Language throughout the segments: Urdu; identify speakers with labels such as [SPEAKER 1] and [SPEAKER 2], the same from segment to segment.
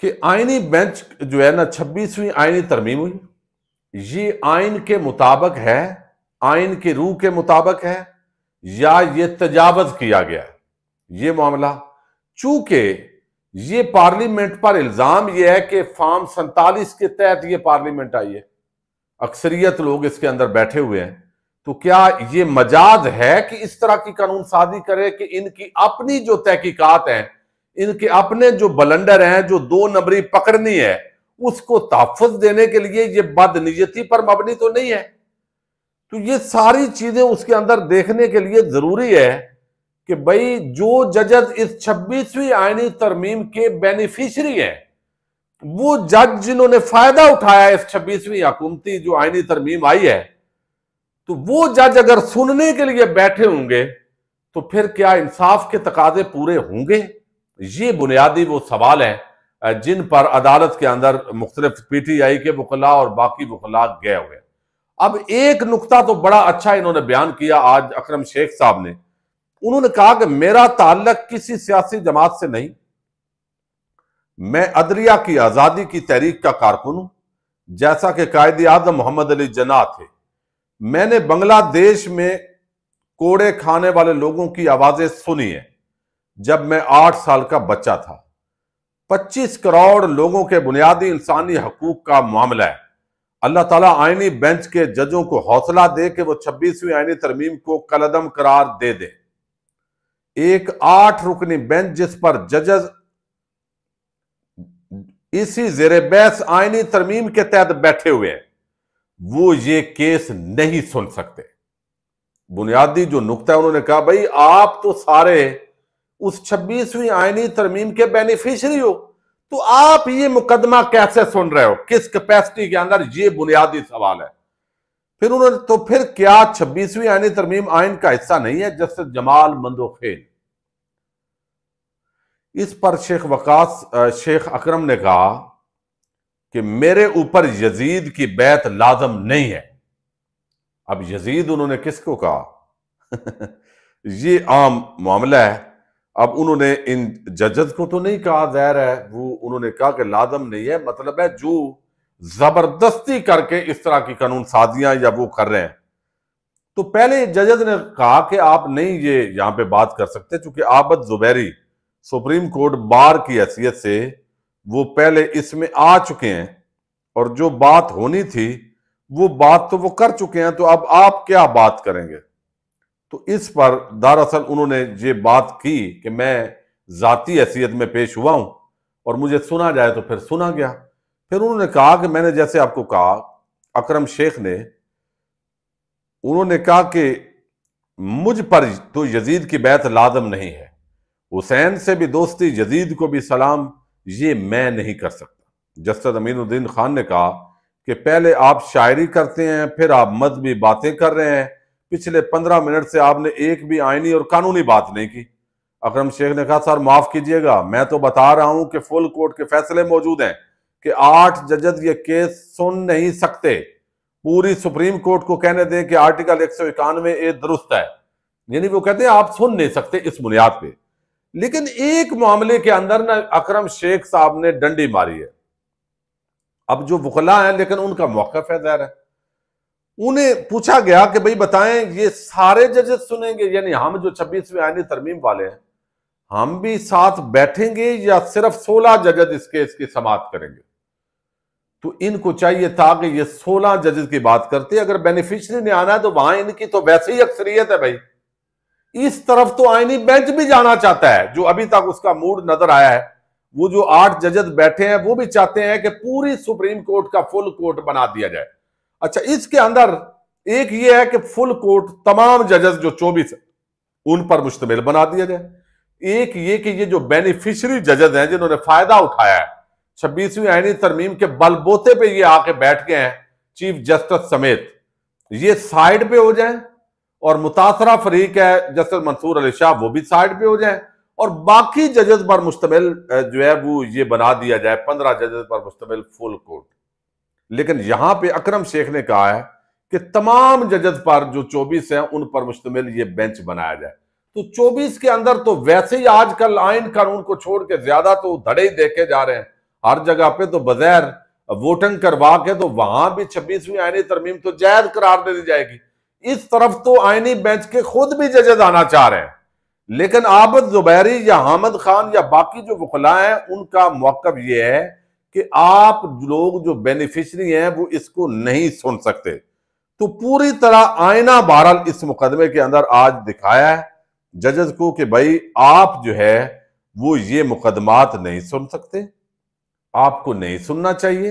[SPEAKER 1] کہ آئینی بینچ جو ہے نا 26ویں آئینی ترمیم ہوئی، یہ آئین کے مطابق ہے، آئین کی روح کے مطابق ہے، یا یہ تجاوز کیا گیا ہے یہ معاملہ؟ چونکہ یہ پارلیمنٹ پر الزام یہ ہے کہ فارم 47 کے تحت یہ پارلیمنٹ آئی ہے، اکثریت لوگ اس کے اندر بیٹھے ہوئے ہیں، تو کیا یہ مجاز ہے کہ اس طرح کی قانون سازی کرے کہ ان کی اپنی جو تحقیقات ہیں، ان کے اپنے جو بلنڈر ہیں، جو 2 نمبری پکڑنی ہے، اس کو تحفظ دینے کے لیے یہ بدنیتی پر مبنی تو نہیں ہے؟ تو یہ ساری چیزیں اس کے اندر دیکھنے کے لیے ضروری ہے کہ بھئی جو ججز اس 26ویں آئینی ترمیم کے بینیفیشری ہیں، وہ جج جنہوں نے فائدہ اٹھایا اس 26ویں حکومتی جو آئینی ترمیم آئی ہے، تو وہ جج اگر سننے کے لیے بیٹھے ہوں گے تو پھر کیا انصاف کے تقاضے پورے ہوں گے؟ یہ بنیادی وہ سوال ہیں جن پر عدالت کے اندر مختلف پی ٹی آئی کے وکلاء اور باقی وکلاء گئے ہوئے۔ اب ایک نقطہ تو بڑا اچھا انہوں نے بیان کیا آج اکرم شیخ صاحب نے، انہوں نے کہا کہ میرا تعلق کسی سیاسی جماعت سے نہیں، میں عدلیہ کی آزادی کی تحریک کا کارکن ہوں، جیسا کہ قائد اعظم محمد علی جناح تھے۔ میں نے بنگلہ دیش میں کوڑے کھانے والے لوگوں کی آوازیں سنی ہیں جب میں 8 سال کا بچہ تھا۔ 25 کروڑ لوگوں کے بنیادی انسانی حقوق کا معاملہ ہے۔ اللہ تعالیٰ آئینی بینچ کے ججوں کو حوصلہ دے کہ وہ 26ویں آئینی ترمیم کو کالعدم قرار دے دیں۔ ایک 8 رکنی بینچ جس پر ججز اسی زیر بحث آئینی ترمیم کے تحت بیٹھے ہوئے ہیں، وہ یہ کیس نہیں سن سکتے۔ بنیادی جو نقطہ ہے، انہوں نے کہا بھئی آپ تو سارے اس 26ویں آئینی ترمیم کے بینیفیشری ہو، تو آپ یہ مقدمہ کیسے سن رہے ہو، کس کیپیسٹی کے اندر؟ یہ بنیادی سوال ہے۔ پھر انہوں نے تو پھر کیا 26ویں آئینی ترمیم آئین کا حصہ نہیں ہے؟ جسٹس جمال مندوخیل، اس پر شیخ اکرم نے کہا کہ میرے اوپر یزید کی بیعت لازم نہیں ہے۔ اب یزید انہوں نے کس کو کہا؟ یہ عام معاملہ ہے۔ اب انہوں نے ان ججز کو تو نہیں کہا، ظاہر ہے وہ انہوں نے کہا کہ لازم نہیں ہے، مطلب ہے جو زبردستی کر کے اس طرح کی قانون سازیاں یا وہ کر رہے ہیں۔ تو پہلے ججز نے کہا کہ آپ نہیں یہ یہاں پہ بات کر سکتے، چونکہ عابد زبیری سپریم کورٹ بار کی حیثیت سے وہ پہلے اس میں آ چکے ہیں، اور جو بات ہونی تھی وہ بات تو وہ کر چکے ہیں، تو اب آپ کیا بات کریں گے؟ تو اس پر دراصل انہوں نے یہ بات کی کہ میں ذاتی حیثیت میں پیش ہوا ہوں اور مجھے سنا جائے تو پھر سنا گیا۔ پھر انہوں نے کہا کہ میں نے جیسے آپ کو کہا، اکرم شیخ نے، انہوں نے کہا کہ مجھ پر تو یزید کی بیعت لازم نہیں ہے، حسین سے بھی دوستی، یزید کو بھی سلام، یہ میں نہیں کر سکتا۔ جسٹس امین الدین خان نے کہا کہ پہلے آپ شاعری کرتے ہیں، پھر آپ مذہبی باتیں کر رہے ہیں، پچھلے 15 منٹ سے آپ نے ایک بھی آئینی اور قانونی بات نہیں کی۔ اکرم شیخ نے کہا سر معاف کیجئے گا، میں تو بتا رہا ہوں کہ فل کورٹ کے فیصلے موجود ہیں کہ 8 ججز یہ کیس سن نہیں سکتے۔ پوری سپریم کورٹ کو کہنے دیں کہ آرٹیکل 191 درست ہے، یعنی وہ کہتے ہیں آپ سن نہیں سکتے اس بنیاد پہ۔ لیکن ایک معاملے کے اندر نا اکرم شیخ صاحب نے ڈنڈی ماری ہے۔ اب جو وکلاء ہیں لیکن ان کا موقف ہے، ظاہر ہے، انہیں پوچھا گیا کہ بھئی بتائیں یہ سارے ججز سنیں گے، یعنی ہم جو 26ویں آئینی ترمیم والے ہیں ہم بھی ساتھ بیٹھیں گے یا صرف 16 ججز اس کیس کی سماعت کریں گے؟ تو ان کو چاہیے تھا کہ یہ 16 ججز کی بات کرتے، اگر بینیفیشری نے آنا ہے تو وہاں ان کی تو ویسے ہی اکثریت ہے بھائی۔ اس طرف تو آئینی بینچ بھی جانا چاہتا ہے، جو ابھی تک اس کا موڈ نظر آیا ہے، وہ جو 8 ججز بیٹھے ہیں وہ بھی چاہتے ہیں کہ پوری سپریم کورٹ کا فل کورٹ بنا دیا جائے۔ اچھا، اس کے اندر ایک یہ ہے کہ فل کورٹ تمام ججز جو 24 ان پر مشتمل بنا دیا جائے، ایک یہ کہ یہ جو بینیفیشری ججز ہیں جنہوں نے فائدہ اٹھایا ہے 26ویں آئینی ترمیم کے بل بوتے پہ یہ آ کے بیٹھ گئے ہیں چیف جسٹس سمیت، یہ سائیڈ پہ ہو جائیں، اور متاثرہ فریق ہے جسٹس منصور علی شاہ وہ بھی سائیڈ پہ ہو جائیں، اور باقی ججز پر مشتمل جو ہے وہ یہ بنا دیا جائے 15 ججز پر مشتمل فل کورٹ۔ لیکن یہاں پہ اکرم شیخ نے کہا ہے کہ تمام ججز پر جو 24 ہیں ان پر مشتمل یہ بینچ بنایا جائے۔ تو 24 کے اندر تو ویسے ہی آج کل آئین قانون کو چھوڑ کے زیادہ تو دھڑے ہی دیکھے جا رہے ہیں۔ ہر جگہ پہ تو بغیر ووٹنگ کروا کے تو وہاں بھی 26ویں آئینی ترمیم تو جائز قرار دے دی جائے گی۔ اس طرف تو آئینی بینچ کے خود بھی ججز آنا چاہ رہے ہیں، لیکن عابد زبیری یا حامد خان یا باقی جو وکلاء ہیں ان کا موقف یہ ہے کہ آپ لوگ جو بینیفیشری ہیں وہ اس کو نہیں سن سکتے۔ تو پوری طرح آئینہ بہرحال اس مقدمے کے اندر آج دکھایا ہے ججز کو کہ بھائی آپ جو ہے وہ یہ مقدمات نہیں سن سکتے، آپ کو نہیں سننا چاہیے،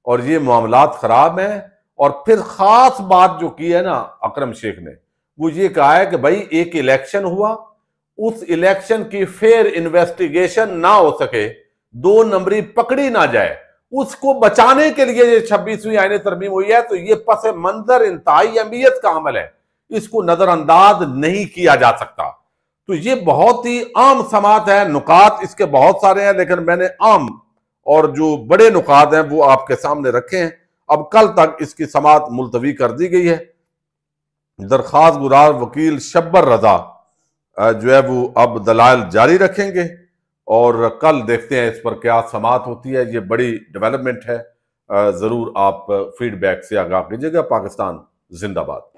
[SPEAKER 1] اور یہ معاملات خراب ہیں۔ اور پھر خاص بات جو کی ہے نا اکرم شیخ نے، وہ یہ کہا ہے کہ بھائی ایک الیکشن ہوا، اس الیکشن کی فیئر انویسٹیگیشن نہ ہو سکے، 2 نمبری پکڑی نہ جائے، اس کو بچانے کے لیے یہ 26ویں آئینی ترمیم ہوئی ہے۔ تو یہ پس منظر انتہائی اہمیت کا عمل ہے، اس کو نظر انداز نہیں کیا جا سکتا۔ تو یہ بہت ہی عام سماعت ہے، نکات اس کے بہت سارے ہیں، لیکن میں نے عام اور جو بڑے نکات ہیں وہ آپ کے سامنے رکھے ہیں۔ اب کل تک اس کی سماعت ملتوی کر دی گئی ہے۔ درخواست گزار وکیل شبر رضا جو ہے وہ اب دلائل جاری رکھیں گے، اور کل دیکھتے ہیں اس پر کیا سماعت ہوتی ہے۔ یہ بڑی ڈیولپمنٹ ہے، ضرور آپ فیڈ بیک سے آگاہ کیجیے گا۔ پاکستان زندہ باد۔